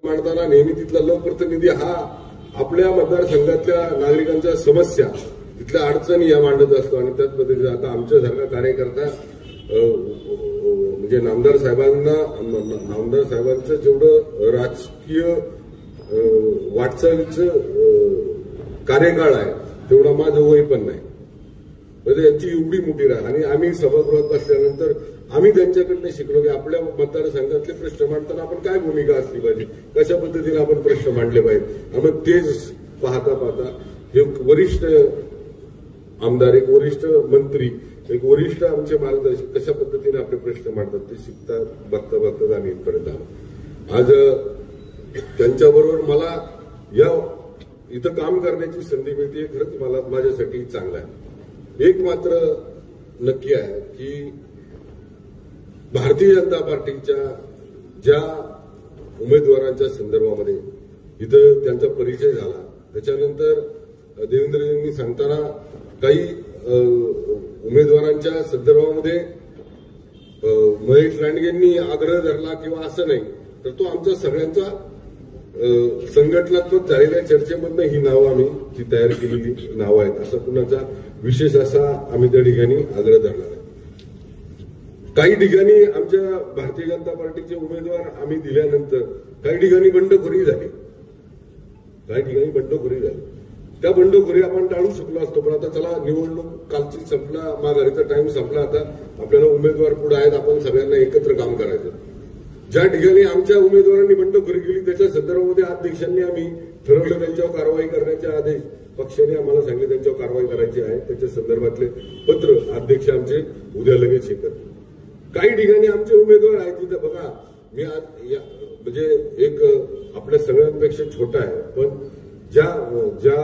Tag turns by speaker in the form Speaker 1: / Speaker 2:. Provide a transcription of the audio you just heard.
Speaker 1: मांडताना नेहमी तिथला लोकप्रतिनिधी हा आपल्या मतदारसंघातल्या नागरिकांच्या समस्या, तिथल्या अडचणी या मांडत असतो आणि त्याच पद्धतीने आता आमच्यासारखा कार्यकर्ता म्हणजे नामदार साहेबांचं जेवढं राजकीय वाटचालीचं कार्यकाळ आहे तेवढा माझं वय पण नाही, म्हणजे यांची एवढी मोठी राह. आणि आम्ही सभागृहात बसल्यानंतर आम्ही त्यांच्याकडनं शिकलो की आपल्या मतदारसंघातले प्रश्न मांडताना आपण काय भूमिका असली पाहिजे, कशा पद्धतीने आपण प्रश्न मांडले पाहिजे. मग तेच पाहता पाहता एक वरिष्ठ आमदार, एक वरिष्ठ मंत्री, एक वरिष्ठ आमचे मार्गदर्शक कशा पद्धतीने आपले प्रश्न मांडतात ते शिकता बघता बघता आम्ही इथपर्यंत आलो. आज त्यांच्याबरोबर मला या इथं काम करण्याची संधी मिळते, खरंच मला माझ्यासाठी चांगलं आहे. एक मात्र नक्की आहे की भारतीय जनता पार्टीच्या ज्या उमेदवारांच्या संदर्भामध्ये इथं त्यांचा परिचय झाला, त्याच्यानंतर देवेंद्रजींनी सांगताना काही उमेदवारांच्या संदर्भामध्ये महेश लांडगेंनी आग्रह धरला किंवा असं नाही, तर तो आमच्या सगळ्यांचा संघटनात्मक झालेल्या चर्चेमधनं ही नावं आम्ही जी तयार केलेली नावं आहेत, असा कुणाचा विशेष असा आम्ही त्या ठिकाणी आग्रह धरला नाही. काही ठिकाणी आमच्या भारतीय जनता पार्टीचे उमेदवार आम्ही दिल्यानंतर काही ठिकाणी बंडखोरी झाली, त्या बंडखोरी आपण टाळू शकलो असतो. पण आता चला, निवडणूक कालची संपला, माघारीचा टाइम संपला, आता आपल्याला उमेदवार पुढे आहेत, आपण सगळ्यांना एकत्र काम करायचं. ज्या ठिकाणी आमच्या उमेदवारांनी बंडखोरी केली त्याच्या संदर्भामध्ये अध्यक्षांनी आम्ही ठरवलं त्यांच्यावर कारवाई करण्याचे आदेश पक्षाने आम्हाला सांगितले, त्यांच्यावर कारवाई करायची आहे. त्याच्या संदर्भातले पत्र अध्यक्ष आमचे उद्या लगेच हे करतील. काही ठिकाणी आमचे उमेदवार आहेत तिथं बघा, मी आज म्हणजे एक आपल्या सगळ्यांपेक्षा छोटा आहे, पण ज्या